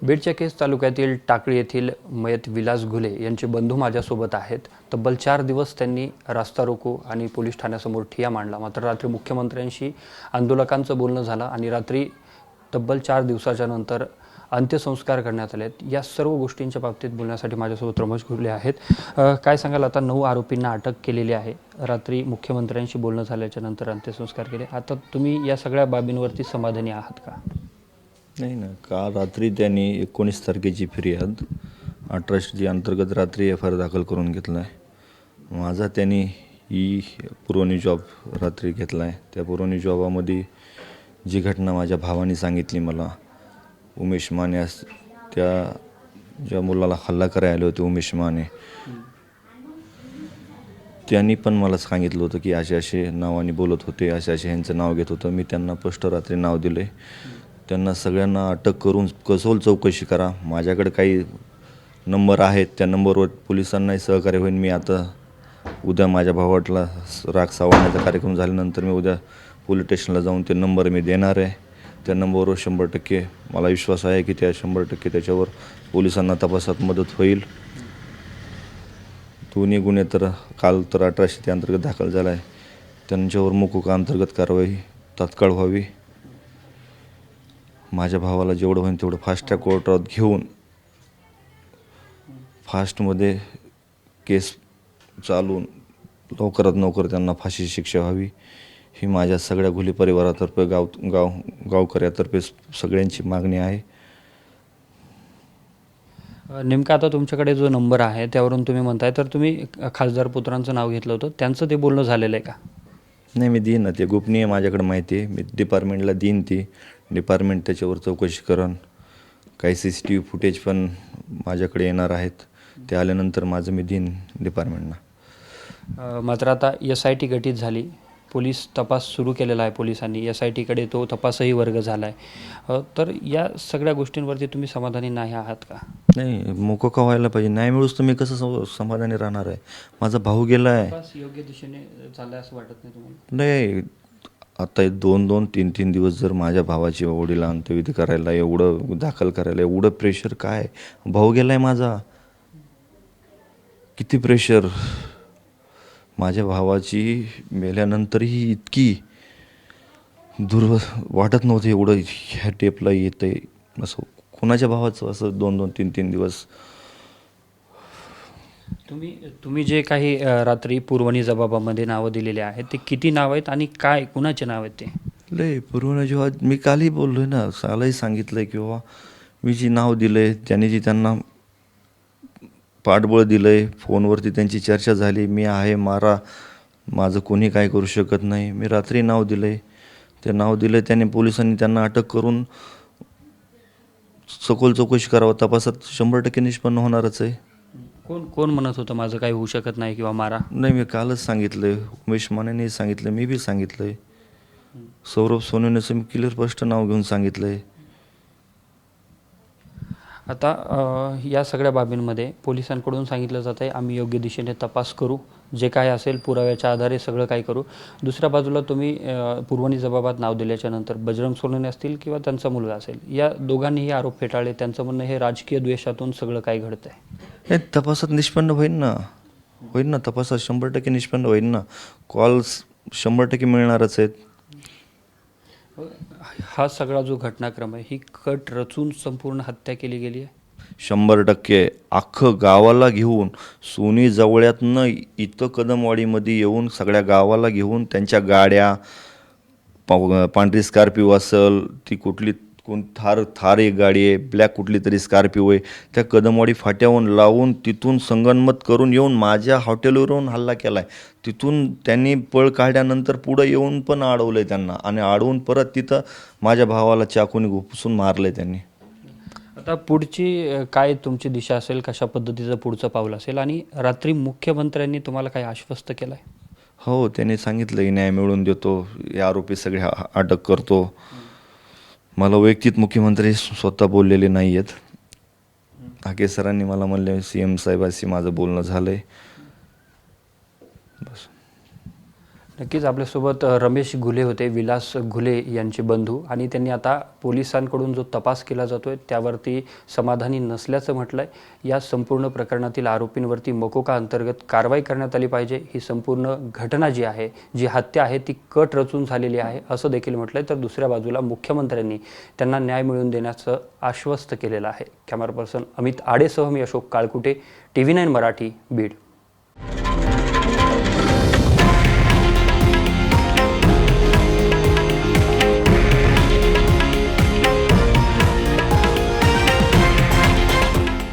बीडच्या केज तालुक्यातील टाकळी येथील मयत विलास घुले यांचे बंधू माझ्यासोबत आहेत. तब्बल 4 दिवस त्यांनी रास्ता रोको आणि पोलीस ठाण्यासमोर ठिय्या मांडला. मात्र रात्री मुख्यमंत्र्यांशी आंदोलकांचं बोलणं झालं आणि रात्री तब्बल 4 दिवसाच्या नंतर अंत्यसंस्कार करण्यात आले. या सर्व गोष्टींच्या बाबतीत बोलण्यासाठी माझ्यासोबत रमेश घुले आहेत. काय सांगाल, आता 9 आरोपींना अटक केलेली आहे. रात्री मुख्यमंत्र्यांशी बोलणं झाल्याच्या नंतर अंत्यसंस्कार केले. आता तुम्ही या सगळ्या बाबींवरती समाधानी आहात का? नाही ना, काल रात्री त्यांनी 19 तारखेची फिर्याद 18 अंतर्गत रात्री FIR दाखल करून घेतला आहे. माझा त्यांनी ही पुरवणी जॉब रात्री घेतला आहे. त्या पुरवणी जॉबामध्ये जी घटना माझ्या भावाने सांगितली मला, उमेश माने त्या ज्या मुलाला हल्ला करायला आले होते उमेश माने, त्यांनी पण मला सांगितलं होतं की असे असे नावाने बोलत होते, असे असे ह्यांचं नाव घेत होतं. मी त्यांना स्पष्ट रात्री नाव दिले. त्यांना सगळ्यांना अटक करून सखोल चौकशी करा. माझ्याकडे काही नंबर आहेत, त्या नंबरवर पोलिसांनाही सहकार्य होईल. मी आता उद्या माझ्या भावाला राग सावरण्याचा कार्यक्रम झाल्यानंतर मी उद्या पोलीस स्टेशनला जाऊन ते नंबर मी देणार आहे. त्या नंबरवर 100% मला विश्वास आहे की त्या 100% त्याच्यावर पोलिसांना तपासात मदत होईल. दोन्ही गुन्हे तर काल तर 18 अंतर्गत दाखल झाला आहे. त्यांच्यावर मोकोका अंतर्गत कारवाई तात्काळ व्हावी. माझ्या भावाला जेवढं होईल तेवढं फास्ट ट्रॅक कोर्टात घेऊन फास्टमध्ये केस चालून लवकरात लवकर त्यांना फाशी शिक्षा व्हावी, ही माझ्या सगळ्या घुले परिवारातर्फे गावकऱ्यातर्फे सगळ्यांची मागणी आहे. नेमका आता तुमच्याकडे जो नंबर आहे त्यावरून तुम्ही म्हणताय, तर तुम्ही खासदार पुत्रांचं नाव घेतलं होतं, त्यांचं ते बोलणं झालेलं आहे का? नाही, मी देईन ना, ते गोपनीय माझ्याकडे माहिती आहे. मी डिपार्टमेंटला देईन. ती डिपार्टमेंट त्याच्यावर चौकशी करण. काही CCTV फुटेज पण माझ्याकडे येणार आहेत. ते आल्यानंतर माझं मी देईन डिपार्टमेंटना. मात्र आता SIT गठीत झाली, पोलीस तपास सुरू केलेला आहे पोलिसांनी. SITकडे तो तपासही वर्ग झाला आहे. तर या सगळ्या गोष्टींवरती तुम्ही समाधानी नाही आहात का? नाही, मोकोका व्हायला पाहिजे. न्याय मिळूच तर मी कसं समाधानी राहणार आहे? माझा भाऊ गेला आहे. तपास योग्य दिशेने चाललाय असं वाटत नाही तुम्हाला? नाही, आता 2-2, 3-3 दिवस जर माझ्या भावाची वडील अंत्यविधी करायला, एवढं दाखल करायला एवढं प्रेशर काय? भाऊ गेलाय माझा, किती प्रेशर. माझ्या भावाची मेल्यानंतरही इतकी वाटत नव्हतं एवढं ह्या टेपला येतं आहे असं. कोणाच्या भावाचं असं 2-2, 3-3 दिवस. तुम्ही जे काही रात्री पुरवणी जबाबामध्ये नावं दिलेले आहेत, ते किती नाव आहेत आणि काय कुणाचे नाव आहेत ते? लय पुरवणी जेव्हा मी कालही बोललो आहे ना, कालही सांगितलं आहे की बाबा मी जी नाव दिलं आहे, त्यांनी जी त्यांना पाठबळ दिलं आहे, फोनवरती त्यांची चर्चा झाली, मी आहे, मारा, माझं कोणी काय करू शकत नाही. मी रात्री नाव दिलं आहे. ते नाव दिलं आहे, त्याने पोलिसांनी त्यांना अटक करून सखोल चौकशी करावं. तपासात 100% निष्पन्न होणारच आहे. कोण म्हणत होतं माझं काही होऊ शकत नाही किंवा मारा? नाही, मी कालच सांगितलं आहे. उमेश मानेने सांगितलं, मी बी सांगितलं आहे. सौरभ सोनवणेचं मी क्लिअर स्पष्ट नाव घेऊन सांगितलं आहे. आता या सगळ्या बाबींमध्ये पोलिसांकडून सांगितलं जात आहे आम्ही योग्य दिशेने तपास करू, जे काय असेल पुराव्याच्या आधारे सगळं काय करू. दुसऱ्या बाजूला तुम्ही पुरवणी जबाबात नाव दिल्याच्या नंतर बजरंग सोनवणे असतील किंवा त्यांचा मुलगा असेल, या दोघांनीही आरोप फेटाळले. त्यांचं म्हणणं हे राजकीय द्वेषातून सगळं काय घडतं आहे. हे तपासात निष्पन्न होईल ना, तपासात 100% निष्पन्न होईल ना. कॉल्स 100% मिळणारच आहेत. हा सगळा जो घटनाक्रम आहे, ही कट रचून संपूर्ण हत्या केली गेली आहे. 100% अख्खं गावाला घेऊन, सोनी जवळ्यातनं इथं कदमवाडीमध्ये येऊन सगळ्या गावाला घेऊन, त्यांच्या गाड्या, पांढरी स्कॉर्पिओ असेल, ती थार एक गाडी आहे, ब्लॅक कुठली तरी स्कॉर्पिओ आहे, त्या कदमवाडी फाट्यावरून लावून तिथून संगनमत करून येऊन माझ्या हॉटेलवर येऊन हल्ला केला आहे. तिथून त्यांनी पळ काढल्यानंतर पुढं येऊन पण अडवलं आहे त्यांना, आणि अडवून परत तिथं माझ्या भावाला चाकूने घुसून मारलं आहे त्यांनी. आता पुढची काय तुमची दिशा असेल, कशा पद्धतीचं पुढचं पाऊल असेल, आणि रात्री मुख्यमंत्र्यांनी तुम्हाला काय आश्वस्त केलं आहे? हो, त्यांनी सांगितलं की न्याय मिळवून देतो, हे आरोपी सगळे अटक करतो. मला वैयक्तिक मुख्यमंत्री स्वतः बोललेले नाही आहेत. हाके सरांनी मला म्हणले CM साहेबांशी माझं बोलणं झालं आहे. बस. नक्कीच आपल्यासोबत रमेश घुले होते, विलास घुले यांचे बंधू, आणि त्यांनी आता पोलिसांकडून जो तपास केला जातोय त्यावरती समाधानी नसल्याचं म्हटलंय. या संपूर्ण प्रकरणातील आरोपींवरती मकोका अंतर्गत कारवाई करण्यात आली पाहिजे. ही संपूर्ण घटना जी आहे, जी हत्या आहे, ती कट रचून झालेली आहे असं देखील म्हटलंय. तर दुसऱ्या बाजूला मुख्यमंत्र्यांनी त्यांना न्याय मिळवून देण्याचं आश्वस्त केलेलं आहे. कॅमेरा पर्सन अमित आडेसह मी अशोक काळकुटे, TV9 मराठी, बीड.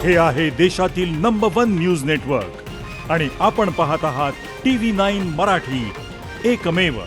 हे आहे देशातील नंबर 1 न्यूज नेटवर्क आणि आपण पाहत आहात TV9 मराठी, एकमेव.